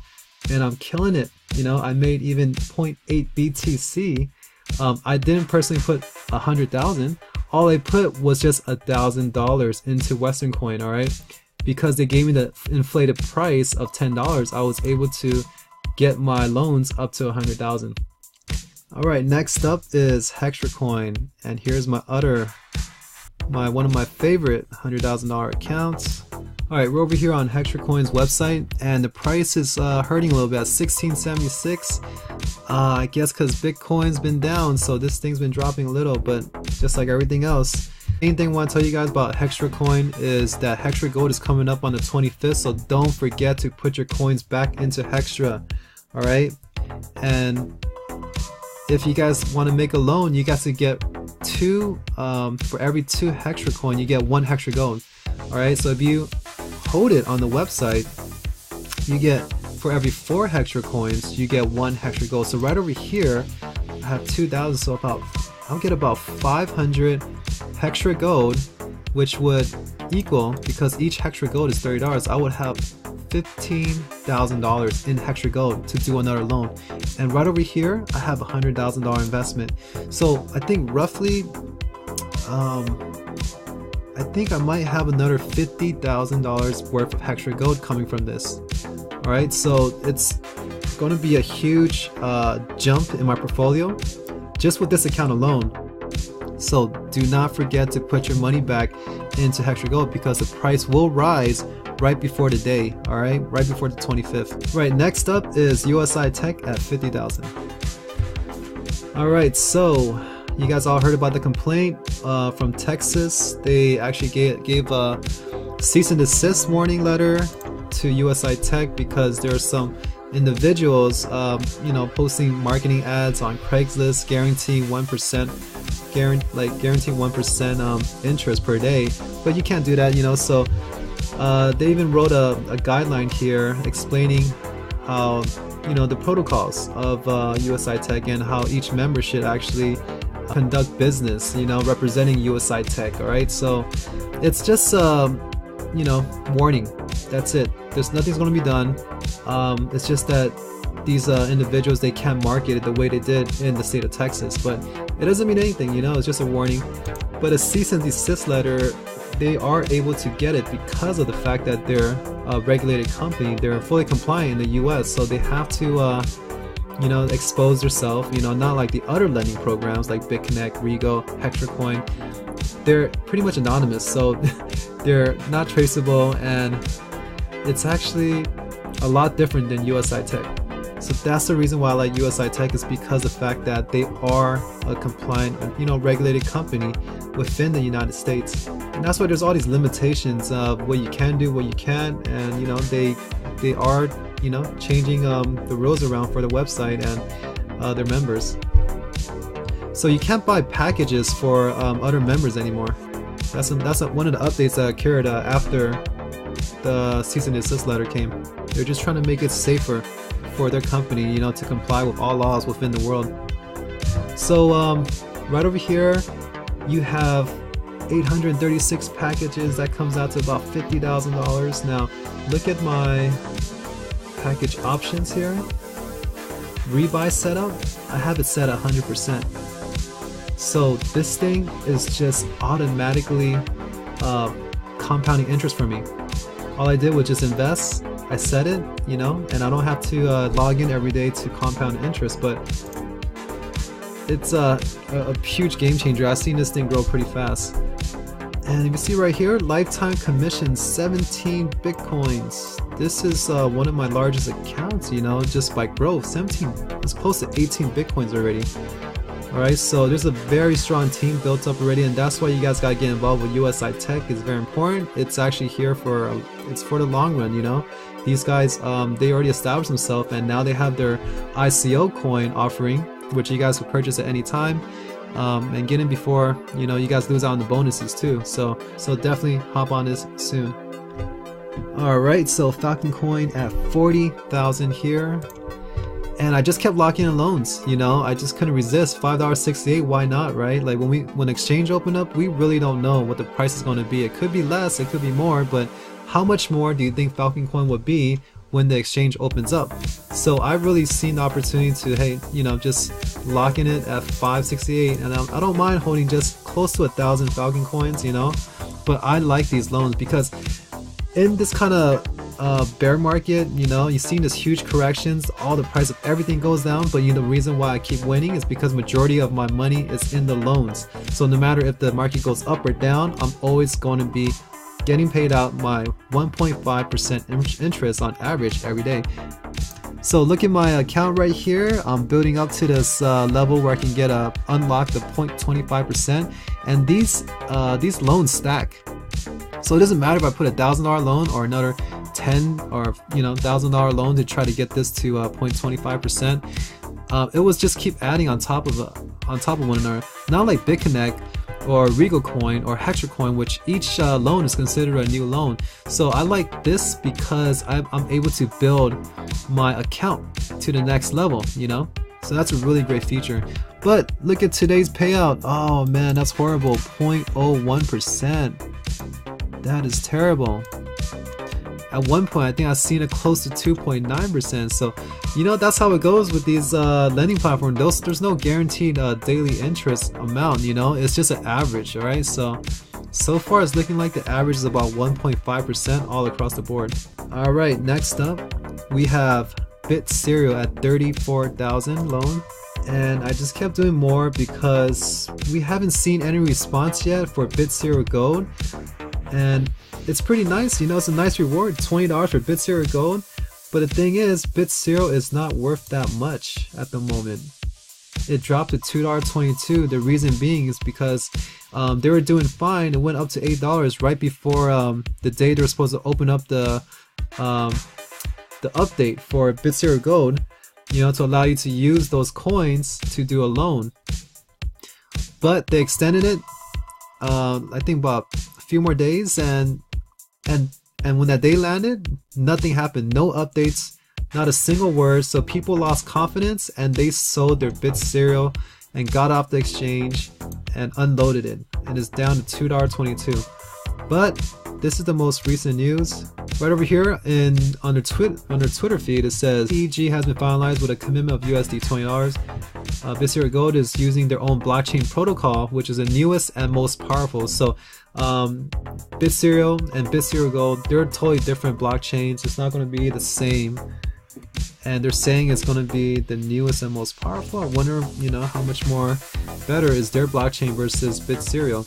and I'm killing it. You know, I made even 0.8 BTC. I didn't personally put 100,000. All I put was just $1,000 into Western Coin. All right, because they gave me the inflated price of $10, I was able to get my loans up to 100,000. Alright, next up is Hextracoin, and here's my one of my favorite $100,000 accounts. Alright, we're over here on Hextracoin's website, and the price is hurting a little bit at 1676. I guess because Bitcoin's been down, so this thing's been dropping a little, but just like everything else, Main thing I want to tell you guys about Hextracoin is that Hextra Gold is coming up on the 25th, so don't forget to put your coins back into Hextra. Alright, and if you guys want to make a loan, you guys to get two, for every 2 Hextracoin you get 1 Hextra Gold. Alright, so if you hold it on the website, you get, for every 4 Hextra coins you get 1 Hextra Gold. So right over here I have 2,000, so I'll get about 500 Hextra Gold, which would equal, because each Hextra Gold is $30, I would have $15,000 in Hextra Gold to do another loan. And right over here I have a $100,000 investment. So I think roughly I think I might have another $50,000 worth of Hextra Gold coming from this. Alright, so it's going to be a huge jump in my portfolio just with this account alone. So do not forget to put your money back into Hextra Gold, because the price will rise right before the day, alright, right before the 25th. Right, next up is USI Tech at 50,000. Alright, so you guys all heard about the complaint from Texas. They actually gave a cease and desist warning letter to USI Tech because there are some individuals posting marketing ads on Craigslist guaranteeing 1% guaranteeing 1% interest per day, but you can't do that, so they even wrote a guideline here explaining how the protocols of USI Tech and how each member should actually conduct business, representing USI Tech. Alright, so it's just warning, that's it. There's nothing's going to be done. It's just that these individuals, they can't market it the way they did in the state of Texas, but it doesn't mean anything, it's just a warning. But a cease and desist letter, they are able to get it because of the fact that they're a regulated company. They're fully compliant in the US, so they have to expose themselves, not like the other lending programs like BitConnect, Regal, Hextracoin. They're pretty much anonymous, so they're not traceable, and it's actually a lot different than USI Tech. So that's the reason why I like USI Tech, is because of the fact that they are a compliant, regulated company within the United States. And that's why there's all these limitations of what you can do, what you can't, and they are changing the rules around for the website and their members. So you can't buy packages for other members anymore. That's one of the updates that occurred after the cease and desist letter came. They're just trying to make it safer for their company, to comply with all laws within the world. So right over here you have 836 packages. That comes out to about $50,000. Now look at my package options here. Rebuy setup, I have it set at 100%. So this thing is just automatically compounding interest for me. All I did was just invest, I set it, and I don't have to log in every day to compound interest, but it's a huge game changer. I've seen this thing grow pretty fast. And you can see right here, lifetime commission, 17 Bitcoins. This is one of my largest accounts, just by growth. 17, it's close to 18 Bitcoins already. Alright, so there's a very strong team built up already, and that's why you guys gotta get involved with USI Tech. It's very important. It's actually here for the long run, These guys, they already established themselves, and now they have their ICO coin offering, which you guys will purchase at any time, and get in before, you guys lose out on the bonuses too. So definitely hop on this soon. Alright, so Falconcoin at 40,000 here. And I just kept locking in loans, I just couldn't resist. $5.68, why not, right? Like when exchange opened up, we really don't know what the price is going to be. It could be less, it could be more, but how much more do you think Falconcoin would be when the exchange opens up? So I've really seen the opportunity to, hey, just lock in it at $5.68, and I don't mind holding just close to 1,000 Falconcoins, but I like these loans because in this kind of bear market, you've seen this huge corrections, all the price of everything goes down, but the reason why I keep winning is because majority of my money is in the loans. So no matter if the market goes up or down, I'm always going to be getting paid out my 1.5% interest on average every day. So look at my account right here. I'm building up to this level where I can get unlock the 0.25%, and these loans stack. So it doesn't matter if I put $1,000 loan or another 10 or $1,000 loan to try to get this to 0.25%. It was just keep adding on top of one another. Not like BitConnect or Regalcoin or Hextracoin, which each loan is considered a new loan. So I like this because I'm able to build my account to the next level, you know? So that's a really great feature. But look at today's payout. Oh man, that's horrible. 0.01%. That is terrible. At one point, I think I've seen it close to 2.9%. So, you know, that's how it goes with these lending platforms. There's no guaranteed daily interest amount, you know, it's just an average, all right? So far it's looking like the average is about 1.5% all across the board. All right, next up, we have bitserial at 34,000 loan. And I just kept doing more because we haven't seen any response yet for bitserial gold. And it's pretty nice, you know, it's a nice reward, $20 for bitserial gold. But the thing is, bitserial is not worth that much at the moment. It dropped to $2.22. The reason being is because they were doing fine. It went up to $8 right before the day they were supposed to open up the update for bitserial gold, you know, to allow you to use those coins to do a loan. But they extended it, I think about a few more days, and when that day landed, nothing happened. No updates, not a single word. So people lost confidence and they sold their bitserial and got off the exchange and unloaded it, and it's down to $2.22. But this is the most recent news. Right over here on their Twitter feed, it says EG has been finalized with a commitment of USD $20. Bitserial Gold is using their own blockchain protocol, which is the newest and most powerful. So Bitserial and Bitserial Gold, they're totally different blockchains. It's not going to be the same, and they're saying it's going to be the newest and most powerful. I wonder, you know, how much more better is their blockchain versus Bitserial.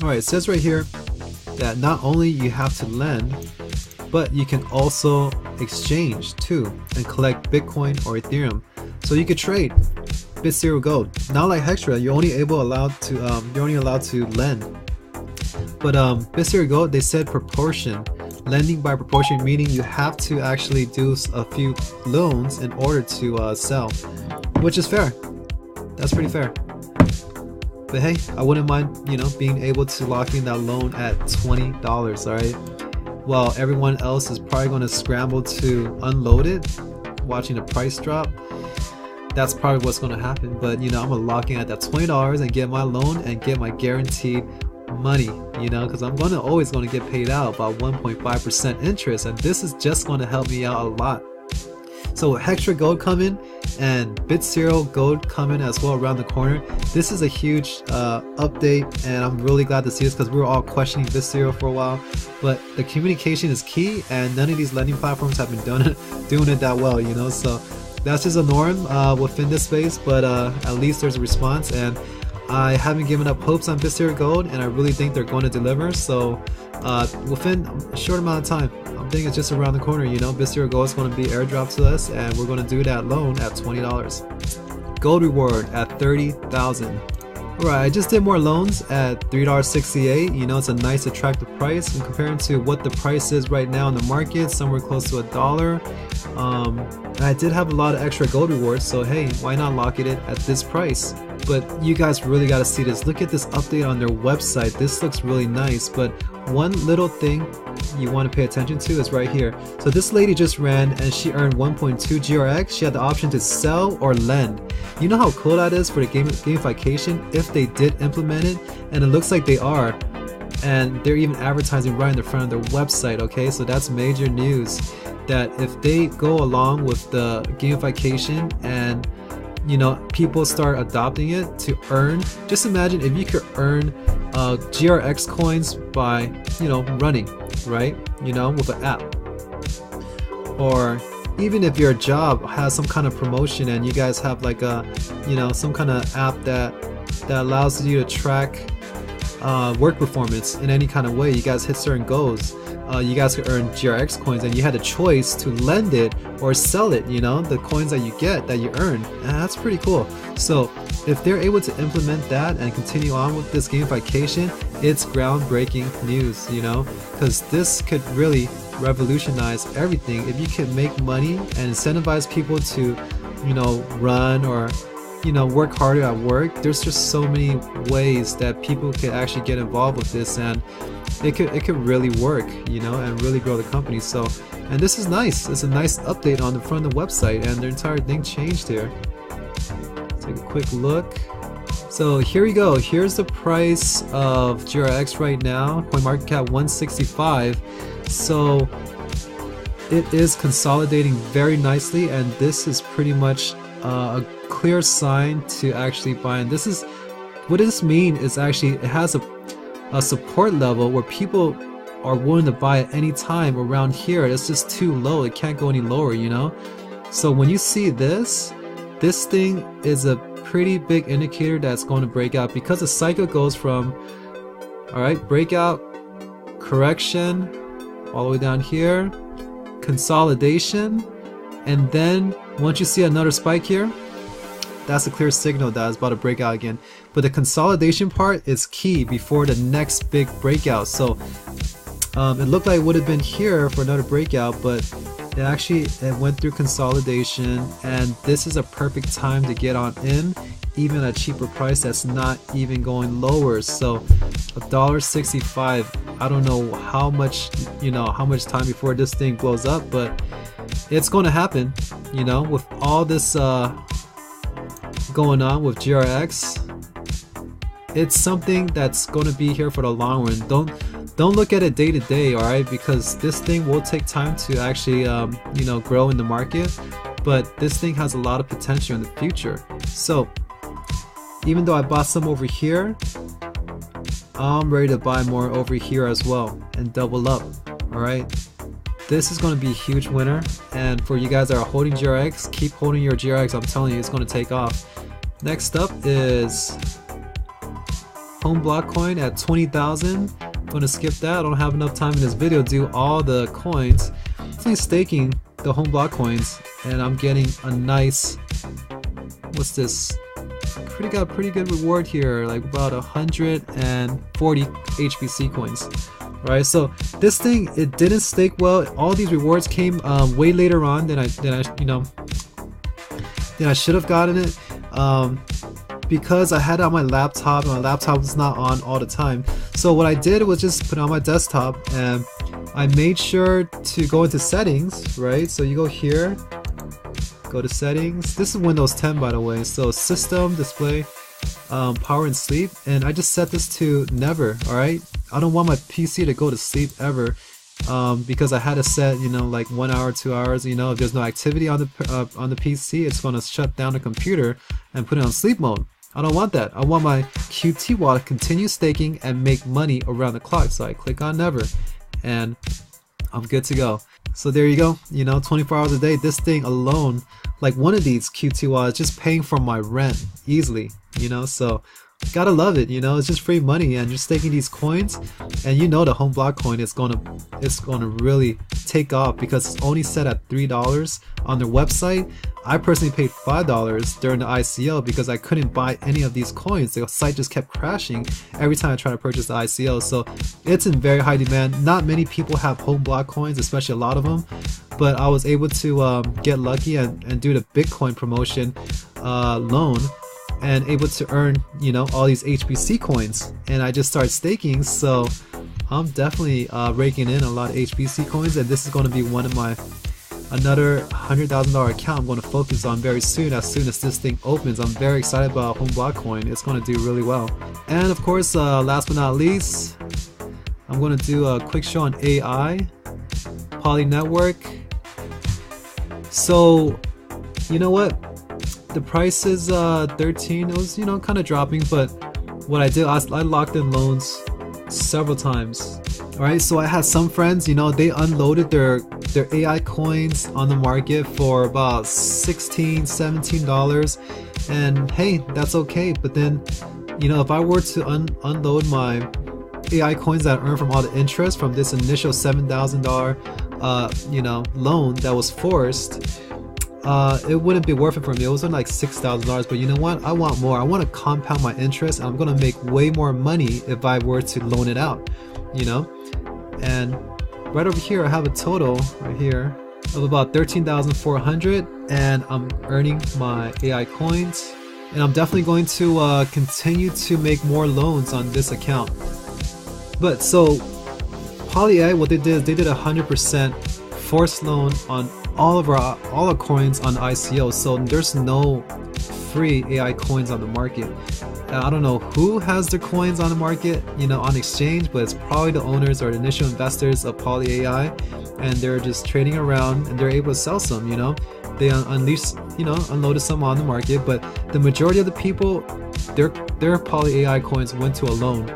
Alright, it says right here that not only you have to lend, but you can also exchange too and collect Bitcoin or Ethereum. So you could trade Bitserial Gold. Not like Hextra, you're only allowed to lend. But Bitserial Gold, they said proportion, lending by proportion, meaning you have to actually do a few loans in order to sell, which is fair. That's pretty fair. But hey, I wouldn't mind, you know, being able to lock in that loan at $20, alright? While everyone else is probably going to scramble to unload it, watching the price drop. That's probably what's going to happen. But, you know, I'm going to lock in at that $20 and get my loan and get my guaranteed money, you know, because I'm always going to get paid out about 1.5% interest, and this is just going to help me out a lot. So with Hextra Gold coming and Bitserial Gold coming as well around the corner, this is a huge update, and I'm really glad to see this because we were all questioning Bitserial for a while. But the communication is key, and none of these lending platforms have been doing it that well, you know. So that's just a norm within this space, but at least there's a response, and I haven't given up hopes on Bitserial Gold, and I really think they're going to deliver. So within a short amount of time, I'm thinking it's just around the corner, you know, Bitserial Gold is going to be airdropped to us, and we're going to do that loan at $20. Goldreward at 30,000. Alright, I just did more loans at $3.68. You know, it's a nice attractive price in comparing to what the price is right now in the market, somewhere close to $1. I did have a lot of extra gold rewards, so hey, why not lock it at this price? But you guys really got to see this. Look at this update on their website. This looks really nice, but one little thing you want to pay attention to is right here. So this lady just ran and she earned 1.2 GRX. She had the option to sell or lend. You know how cool that is for the gamification if they did implement it, and it looks like they are, and they're even advertising right in the front of their website. Okay, so that's major news, that if they go along with the gamification and, you know, people start adopting it to earn. Just imagine if you could earn GRX coins by, you know, running, right? You know, with an app. Or even if your job has some kind of promotion and you guys have like a, you know, some kind of app that allows you to track work performance in any kind of way. You guys hit certain goals. you guys could earn GRX coins, and you had a choice to lend it or sell it, you know, the coins that you get, that you earn, and that's pretty cool. So if they're able to implement that and continue on with this gamification, it's groundbreaking news, you know, because this could really revolutionize everything. If you can make money and incentivize people to, you know, run or, you know, work harder at work, there's just so many ways that people could actually get involved with this, and it could really work, you know, and really grow the company. So, and this is nice. It's a nice update on the front of the website, and the entire thing changed here. Take a quick look. So here we go. Here's the price of GRX right now. CoinMarketCap 165. So it is consolidating very nicely, and this is pretty much a clear sign to actually buy. And this is what this means is actually it has a support level where people are willing to buy at any time around here. It's just too low. It can't go any lower, you know. So when you see this thing is a pretty big indicator that's going to break out, because the cycle goes from, all right, breakout, correction, all the way down here, consolidation, and then once you see another spike here, that's a clear signal that it's about to break out again. But the consolidation part is key before the next big breakout. So it looked like it would have been here for another breakout, but it went through consolidation, and this is a perfect time to get on in, even at a cheaper price that's not even going lower. So $1.65, I don't know how much, you know, how much time before this thing blows up, but it's going to happen, you know, with all this going on with GRX. It's something that's going to be here for the long run. Don't look at it day to day, all right, because this thing will take time to actually you know, grow in the market, but this thing has a lot of potential in the future. So even though I bought some over here, I'm ready to buy more over here as well and double up. All right, this is going to be a huge winner, and for you guys that are holding GRX, keep holding your GRX. I'm telling you, it's going to take off. Next up is Home Block Coin at 20,000. I'm going to skip that. I don't have enough time in this video to do all the coins. I'm staking the Home Block coins, and I'm getting a nice, what's this? Got a pretty good reward here, like about 140 HBC coins. Right, so this thing, it didn't stake well. All these rewards came way later on than I should have gotten it, because I had it on my laptop, and my laptop was not on all the time. So what I did was just put it on my desktop, and I made sure to go into settings. Right, so you go here, go to settings. This is Windows 10, by the way. So system, display, power and sleep, and I just set this to never. All right, I don't want my PC to go to sleep ever, because I had to set, you know, like 1 hour, 2 hours. You know, if there's no activity on the PC, it's going to shut down the computer and put it on sleep mode. I don't want that. I want my QT wallet to continue staking and make money around the clock. So I click on never, and I'm good to go. So there you go, you know, 24 hours a day. This thing alone, like one of these QT wallets, just paying for my rent easily, you know. So gotta love it, you know. It's just free money, and you're staking these coins, and you know the Home Block Coin is gonna really take off, because it's only set at $3 on their website. I personally paid $5 during the ICO because I couldn't buy any of these coins. The site just kept crashing every time I tried to purchase the ICO. So it's in very high demand. Not many people have Home Block coins, especially a lot of them, but I was able to get lucky and do the Bitcoin promotion loan, and able to earn, you know, all these HBC coins, and I just started staking. So I'm definitely raking in a lot of HBC coins, and this is going to be one of my another $100,000 account I'm going to focus on very soon. As soon as this thing opens, I'm very excited about Home Block Coin. It's going to do really well. And of course, last but not least, I'm going to do a quick show on AI, Poly Network. So you know what, the price is 13. It was, you know, kind of dropping, but what I did, I locked in loans several times. Alright, so I had some friends, you know, they unloaded their AI coins on the market for about $16, $17, and hey, that's okay. But then, you know, if I were to unload my AI coins that I earned from all the interest from this initial $7,000 you know, loan that was forced, it wouldn't be worth it for me. It was only like $6,000, but you know what? I want more. I want to compound my interest, and I'm gonna make way more money if I were to loan it out, you know. And right over here, I have a total right here of about 13,400, and I'm earning my AI coins, and I'm definitely going to continue to make more loans on this account. But so PolyAI, what they did is they did 100% forced loan on all our coins on ICO, so there's no free AI coins on the market. I don't know who has their coins on the market, you know, on exchange, but it's probably the owners or the initial investors of PolyAI, and they're just trading around and they're able to sell some, you know. They unloaded some on the market, but the majority of the people, their PolyAI coins went to a loan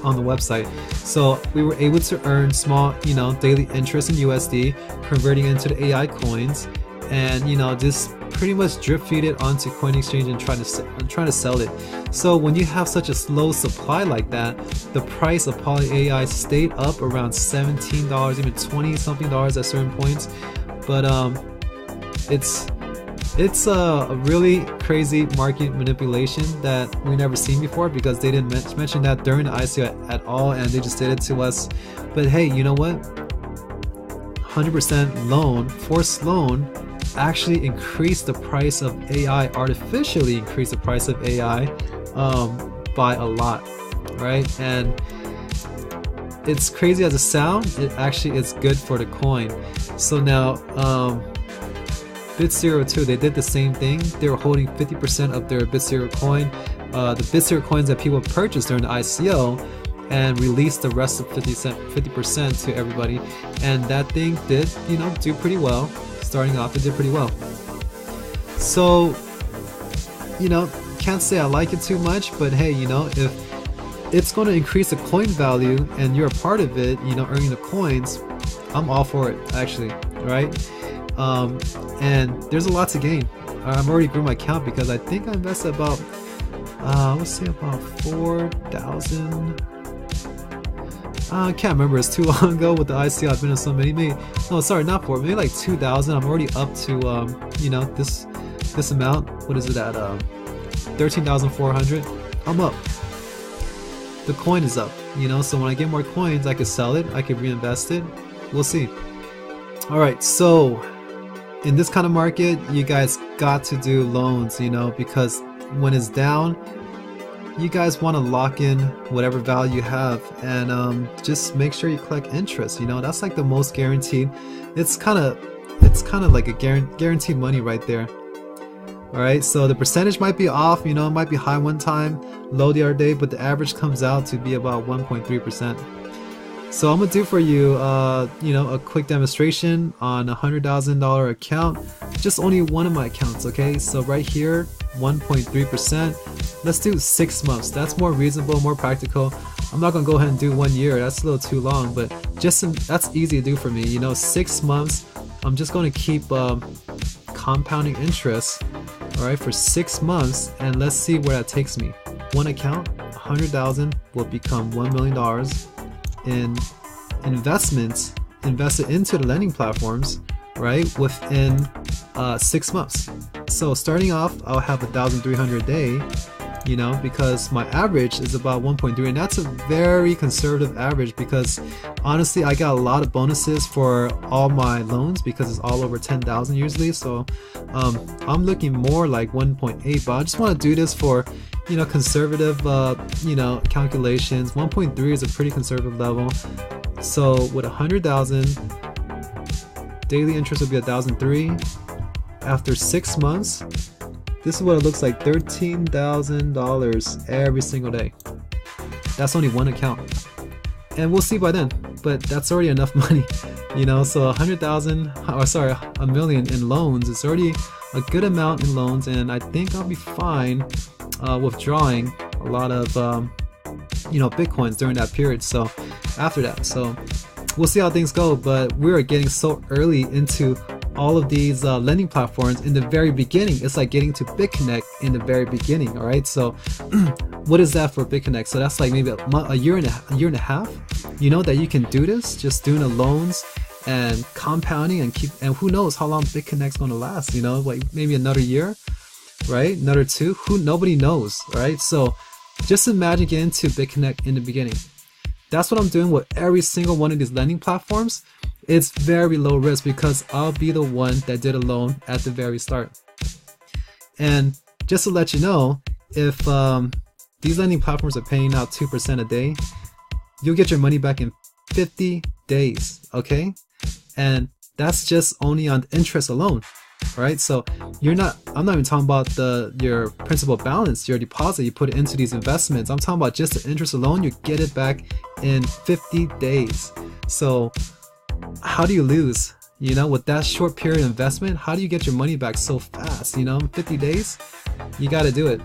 on the website. So we were able to earn small, you know, daily interest in USD, converting into the AI coins, and you know, just pretty much drip feed it onto coin exchange and trying to sell it. So when you have such a slow supply like that, the price of PolyAI stayed up around $17, even 20 something dollars at certain points. But it's a really crazy market manipulation that we never seen before, because they didn't mention that during the ICO at all, and they just did it to us. But hey, you know what? 100% loan, forced loan, actually increased the price of AI, artificially increased the price of AI by a lot, right? And it's crazy as a sound, it actually is good for the coin. So now bitserial too, they did the same thing. They were holding 50% of their bitserial coin, the bitserial coins that people purchased during the ICO, and released the rest of 50% to everybody. And that thing did, you know, do pretty well. Starting off, it did pretty well. So, you know, can't say I like it too much, but hey, you know, if it's going to increase the coin value and you're a part of it, you know, earning the coins, I'm all for it, actually, right? And there's a lot to gain. I've already grew my account because I think I invested about, let's say about 4,000. I can't remember, it's too long ago with the ICO. I've been in so many, maybe not 4, maybe like 2,000. I'm already up to, you know, this amount. What is it at? 13,400. I'm up. The coin is up, you know, so when I get more coins, I could sell it, I could reinvest it. We'll see. Alright, so in this kind of market, you guys got to do loans, you know, because when it's down, you guys want to lock in whatever value you have, and just make sure you collect interest. You know, that's like the most guaranteed. It's kind of like a guaranteed money right there. All right, so the percentage might be off. You know, it might be high one time, low the other day, but the average comes out to be about 1.3%. So I'm gonna do for you, you know, a quick demonstration on a $100,000 account. Just only one of my accounts, okay? So right here, 1.3%. Let's do 6 months. That's more reasonable, more practical. I'm not gonna go ahead and do 1 year. That's a little too long, but that's easy to do for me. You know, 6 months. I'm just gonna keep compounding interest, all right, for 6 months, and let's see where that takes me. One account, 100,000 will become $1 million in investments invested into the lending platforms, right, within 6 months. So starting off, I'll have 1,300 a day, you know, because my average is about 1.3, and that's a very conservative average, because honestly I got a lot of bonuses for all my loans because it's all over 10,000 usually. So I'm looking more like 1.8, but I just want to do this for, you know, conservative you know, calculations. 1.3 is a pretty conservative level. So with 100,000 daily interest would be 1,003. After 6 months, this is what it looks like, $13,000 every single day. That's only one account, and we'll see by then, but that's already enough money, you know. So 100,000, or sorry, $1 million in loans is already a good amount in loans, and I think I'll be fine withdrawing a lot of you know, Bitcoins during that period. So after that, so we'll see how things go, but we are getting so early into all of these lending platforms in the very beginning. It's like getting to BitConnect in the very beginning. All right, so what is that for BitConnect? So that's like maybe a year and a half. You know that you can do this, just doing the loans and compounding and who knows how long BitConnect's going to last, you know, like maybe another year, right? Another 2, nobody knows, right? So just imagine getting to BitConnect in the beginning. That's what I'm doing with every single one of these lending platforms. It's very low risk because I'll be the one that did a loan at the very start. And just to let you know, if these lending platforms are paying out 2% a day, you'll get your money back in 50 days, okay? And that's just only on interest alone, right? So I'm not even talking about your principal balance, your deposit you put it into these investments. I'm talking about just the interest alone. You get it back in 50 days. So how do you lose? You know, with that short period investment, how do you get your money back so fast? You know, in 50 days, you got to do it.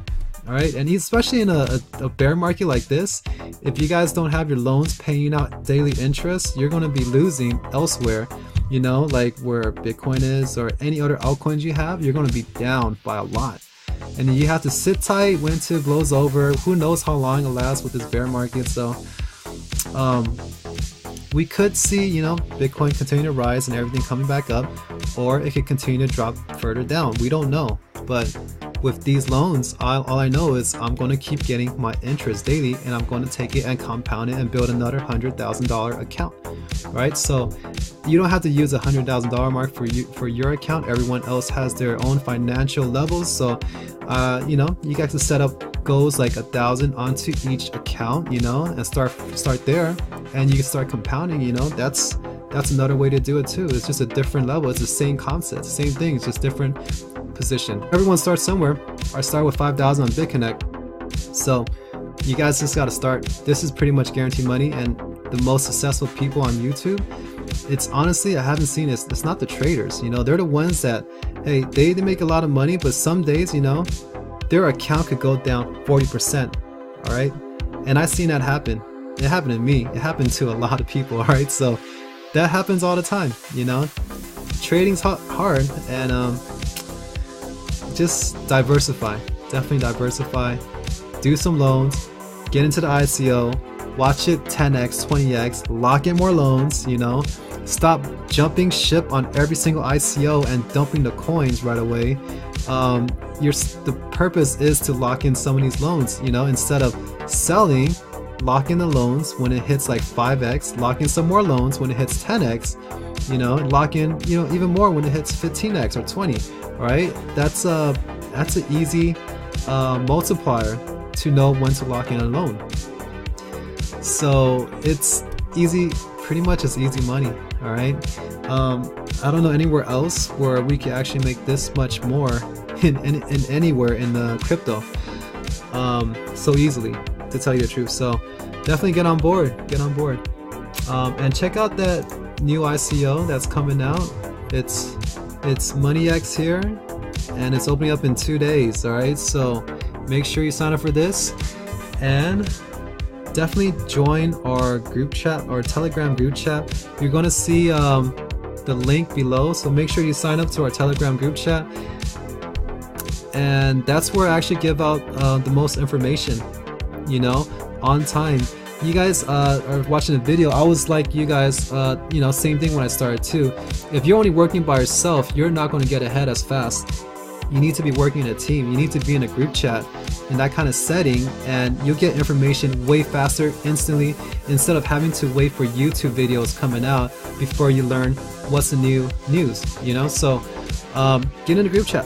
All right, and especially in a bear market like this, if you guys don't have your loans paying out daily interest, you're going to be losing elsewhere. You know, like where Bitcoin is or any other altcoins you have, you're going to be down by a lot. And you have to sit tight when it blows over. Who knows how long it'll last with this bear market. So we could see, you know, Bitcoin continue to rise and everything coming back up, or it could continue to drop further down. We don't know. But with these loans, all I know is I'm going to keep getting my interest daily, and I'm going to take it and compound it and build another $100,000 account, right? So you don't have to use a $100,000 mark for your account. Everyone else has their own financial levels, so you know, you guys can set up goals like 1,000 onto each account, you know, and start there, and you can start compounding. You know, that's another way to do it too. It's just a different level. It's the same concept, same thing. It's just different position. Everyone starts somewhere. I start with 5,000 on BitConnect. So you guys just got to start. This is pretty much guaranteed money, and the most successful people on YouTube, it's honestly, I haven't seen this. It's not the traders, you know, they're the ones that, hey, they make a lot of money, but some days, you know, their account could go down 40%. All right. And I've seen that happen. It happened to me. It happened to a lot of people. All right. So that happens all the time, you know. Trading's hard, and just diversify. Definitely diversify. Do some loans. Get into the ICO. Watch it 10x, 20x. Lock in more loans. You know. Stop jumping ship on every single ICO and dumping the coins right away. The purpose is to lock in some of these loans. You know, instead of selling, lock in the loans when it hits like 5x. Lock in some more loans when it hits 10x. You know, lock in, you know, even more when it hits 15x or 20. Right? That's an easy multiplier to know when to lock in a loan. So it's easy, pretty much it's easy money. All right. I don't know anywhere else where we can actually make this much more in anywhere in the crypto so easily, to tell you the truth. So definitely get on board, and check out that new ICO that's coming out. It's Moneyx here, and it's opening up in 2 days. All right, so make sure you sign up for this, and definitely join our group chat, our Telegram group chat. You're going to see the link below, so make sure you sign up to our Telegram group chat, and that's where I actually give out the most information, you know, on time. You guys are watching the video. I was like you guys, you know, same thing when I started too. If you're only working by yourself, you're not going to get ahead as fast. You need to be working in a team. You need to be in a group chat in that kind of setting, and you'll get information way faster, instantly, instead of having to wait for YouTube videos coming out before you learn what's the new news, you know. So get in the group chat,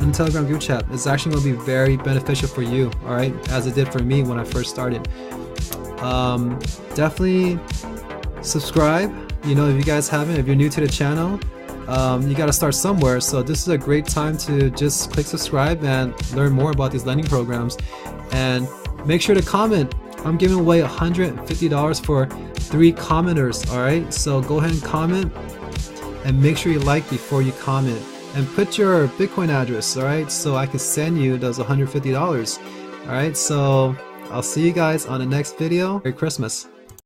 in the Telegram group chat. It's actually going to be very beneficial for you, all right, as it did for me when I first started. Definitely subscribe, you know, if you guys haven't. If you're new to the channel, you got to start somewhere, so this is a great time to just click subscribe and learn more about these lending programs. And make sure to comment. I'm giving away $150 for 3 commenters. All right, so go ahead and comment, and make sure you like before you comment, and put your Bitcoin address, all right, so I can send you those $150. All right, so I'll see you guys on the next video. Merry Christmas.